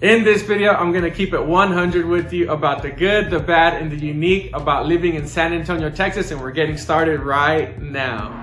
In this video, I'm gonna keep it 100 with you about the good, the bad, and the unique about living in San Antonio, Texas, and we're getting started right now.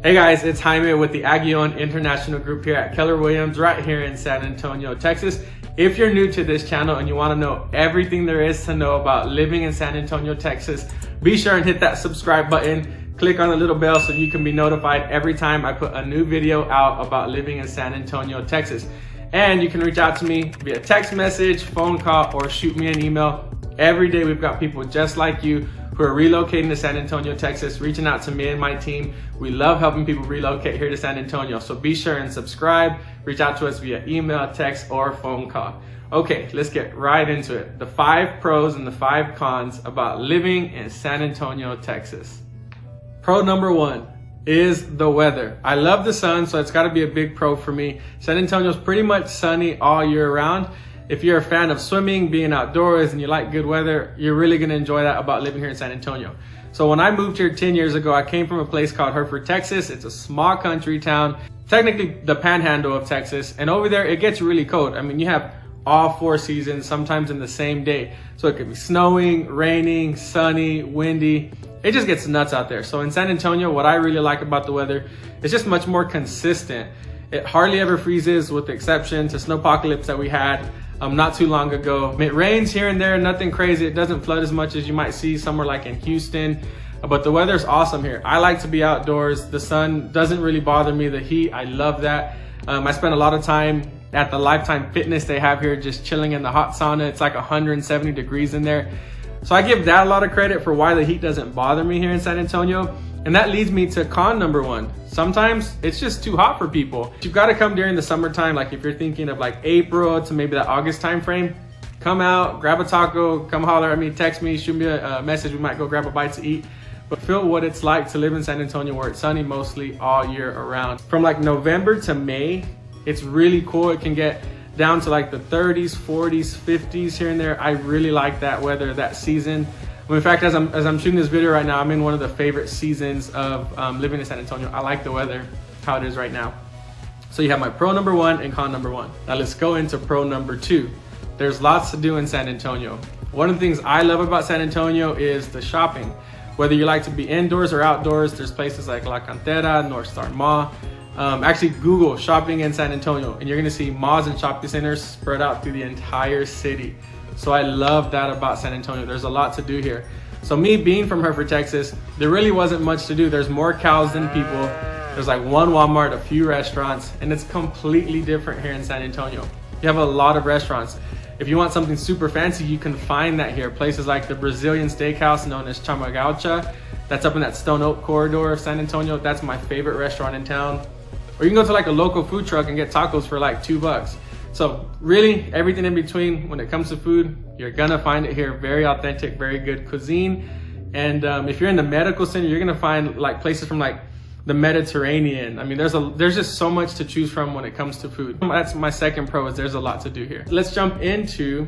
Hey guys, it's Jaime with the Aggie-owned International Group here at Keller Williams right here in San Antonio, Texas. If you're new to this channel and you want to know everything there is to know about living in San Antonio, Texas, be sure and hit that subscribe button. Click on the little bell so you can be notified every time I put a new video out about living in San Antonio, Texas. And you can reach out to me via text message, phone call, or shoot me an email. Every day we've got people just like you who are relocating to San Antonio, Texas, reaching out to me and my team. We love helping people relocate here to San Antonio. So be sure and subscribe, reach out to us via email, text, or phone call. Okay, let's get right into it. The 5 pros and the 5 cons about living in San Antonio, Texas. Pro number 1 is the weather. I love the sun, so it's gotta be a big pro for me. San Antonio's pretty much sunny all year round. If you're a fan of swimming, being outdoors, and you like good weather, you're really gonna enjoy that about living here in San Antonio. So when I moved here 10 years ago, I came from a place called Hereford, Texas. It's a small country town, technically the panhandle of Texas. And over there, it gets really cold. I mean, you have all 4 seasons, sometimes in the same day. So it could be snowing, raining, sunny, windy. It just gets nuts out there. So in San Antonio, what I really like about the weather is just much more consistent. It hardly ever freezes with the exception to snowpocalypse that we had not too long ago. It rains here and there, nothing crazy. It doesn't flood as much as you might see somewhere like in Houston, but the weather's awesome here. I like to be outdoors. The sun doesn't really bother me. The heat, I love that. I spend a lot of time at the Lifetime Fitness they have here, just chilling in the hot sauna. It's like 170 degrees in there. So I give that a lot of credit for why the heat doesn't bother me here in San Antonio. And that leads me to con number 1. Sometimes it's just too hot for people. You've got to come during the summertime, like if you're thinking of like April to maybe that August time frame, come out, grab a taco, come holler at me, text me, shoot me a message. We might go grab a bite to eat. But feel what it's like to live in San Antonio where it's sunny mostly all year around. From like November to May, it's really cool. It can get down to like the 30s, 40s, 50s here and there. I really like that weather, that season. In fact, as I'm shooting this video right now, I'm in one of the favorite seasons of living in San Antonio. I like the weather, how it is right now. So you have my pro number 1 and con number 1. Now let's go into pro number 2. There's lots to do in San Antonio. One of the things I love about San Antonio is the shopping. Whether you like to be indoors or outdoors, there's places like La Cantera, North Star Mall. Actually Google shopping in San Antonio and you're gonna see malls and shopping centers spread out through the entire city. So I love that about San Antonio. There's a lot to do here. So me being from Hereford, Texas, there really wasn't much to do. There's more cows than people. There's like one Walmart, a few restaurants, and it's completely different here in San Antonio. You have a lot of restaurants. If you want something super fancy, you can find that here. Places like the Brazilian steakhouse known as Chama Gaucha, that's up in that Stone Oak corridor of San Antonio. That's my favorite restaurant in town. Or you can go to like a local food truck and get tacos for like $2. So really everything in between when it comes to food, you're gonna find it here. Very authentic, very good cuisine. And if you're in the medical center, you're gonna find like places from like the Mediterranean. I mean, there's just so much to choose from when it comes to food. That's my second pro, is there's a lot to do here. Let's jump into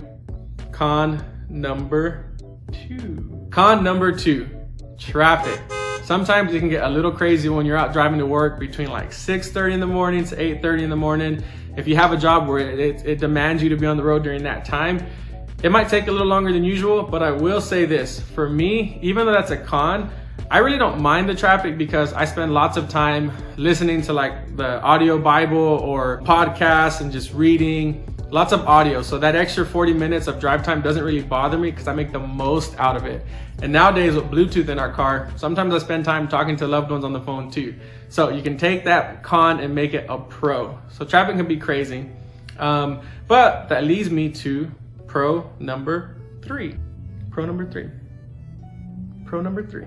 con number 2. Con number 2, traffic. Sometimes it can get a little crazy when you're out driving to work between like 6:30 in the morning to 8:30 in the morning. If you have a job where it demands you to be on the road during that time, it might take a little longer than usual, but I will say this, for me, even though that's a con, I really don't mind the traffic because I spend lots of time listening to like the audio Bible or podcasts and just reading, lots of audio. So that extra 40 minutes of drive time doesn't really bother me because I make the most out of it. And nowadays with Bluetooth in our car, sometimes I spend time talking to loved ones on the phone too. So you can take that con and make it a pro. So traffic can be crazy. But that leads me to pro number 3. Pro number 3. Pro number 3.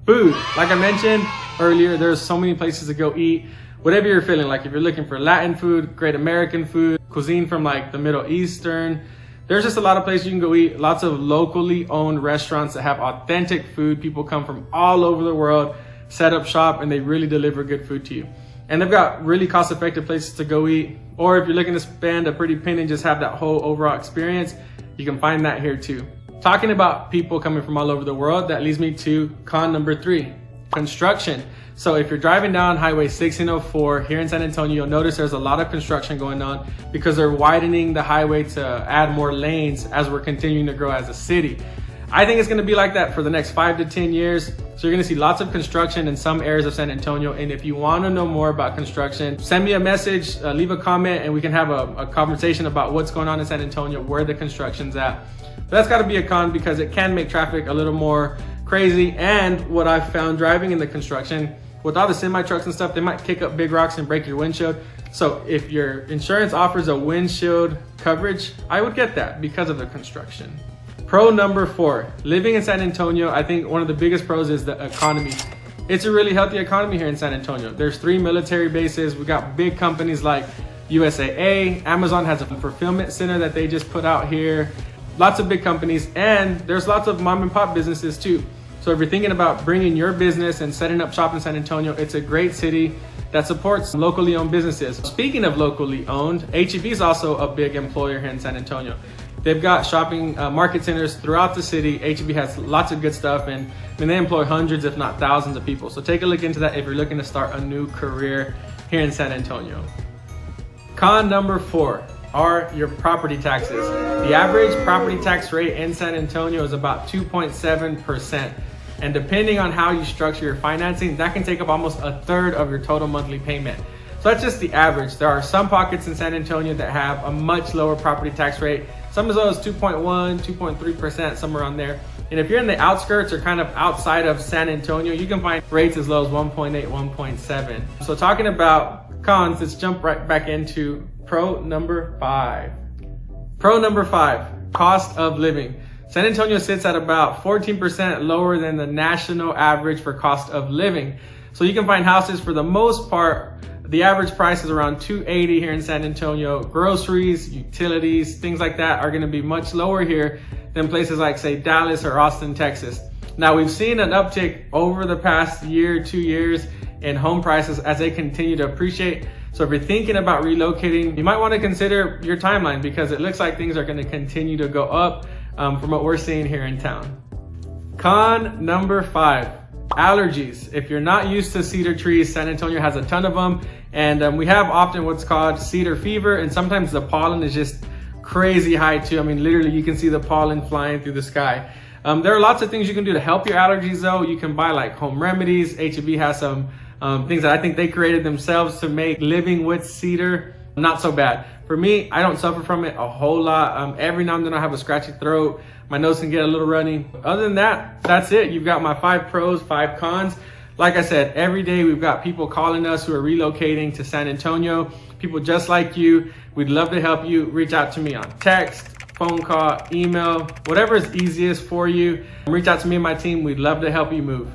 Food. Like I mentioned earlier, there's so many places to go eat. Whatever you're feeling, like if you're looking for Latin food, great American food, cuisine from like the Middle Eastern, there's just a lot of places you can go eat. Lots of locally owned restaurants that have authentic food. People come from all over the world, set up shop, and they really deliver good food to you. And they've got really cost-effective places to go eat. Or if you're looking to spend a pretty penny and just have that whole overall experience, you can find that here too. Talking about people coming from all over the world, that leads me to con number 3, construction. So if you're driving down Highway 1604 here in San Antonio, you'll notice there's a lot of construction going on because they're widening the highway to add more lanes as we're continuing to grow as a city. I think it's gonna be like that for the next 5 to 10 years. So you're gonna see lots of construction in some areas of San Antonio. And if you wanna know more about construction, send me a message, leave a comment, and we can have a conversation about what's going on in San Antonio, where the construction's at. But that's gotta be a con because it can make traffic a little more crazy. And what I've found driving in the construction, with all the semi trucks and stuff, they might kick up big rocks and break your windshield. So if your insurance offers a windshield coverage, I would get that because of the construction. Pro number 4, living in San Antonio, I think one of the biggest pros is the economy. It's a really healthy economy here in San Antonio. There's 3 military bases. We got big companies like USAA, Amazon has a fulfillment center that they just put out here. Lots of big companies, and there's lots of mom and pop businesses too. So if you're thinking about bringing your business and setting up shop in San Antonio, it's a great city that supports locally owned businesses. Speaking of locally owned, H-E-B is also a big employer here in San Antonio. They've got shopping market centers throughout the city. H-E-B has lots of good stuff, and they employ hundreds, if not thousands of people. So take a look into that if you're looking to start a new career here in San Antonio. Con number 4 are your property taxes. The average property tax rate in San Antonio is about 2.7%. And depending on how you structure your financing, that can take up almost a third of your total monthly payment. So that's just the average. There are some pockets in San Antonio that have a much lower property tax rate. Some as low as 2.1, 2.3%, somewhere around there. And if you're in the outskirts or kind of outside of San Antonio, you can find rates as low as 1.8, 1.7. So talking about cons, let's jump right back into pro number 5. Pro number 5, cost of living. San Antonio sits at about 14% lower than the national average for cost of living. So you can find houses for the most part, the average price is around $280 here in San Antonio. Groceries, utilities, things like that are gonna be much lower here than places like say Dallas or Austin, Texas. Now we've seen an uptick over the past year, 2 years in home prices as they continue to appreciate. So if you're thinking about relocating, you might wanna consider your timeline because it looks like things are gonna continue to go up from what we're seeing here in town. Con number 5, allergies. If you're not used to cedar trees, San Antonio has a ton of them. And we have often what's called cedar fever. And sometimes the pollen is just crazy high too. I mean, literally you can see the pollen flying through the sky. There are lots of things you can do to help your allergies though. You can buy like home remedies. H-E-B has some things that I think they created themselves to make living with cedar not so bad. For me, I don't suffer from it a whole lot. Every now and then I have a scratchy throat. My nose can get a little runny. Other than that, that's it. You've got my 5 pros, 5 cons. Like I said, every day we've got people calling us who are relocating to San Antonio. People just like you. We'd love to help you. Reach out to me on text, phone call, email, whatever is easiest for you. Reach out to me and my team. We'd love to help you move.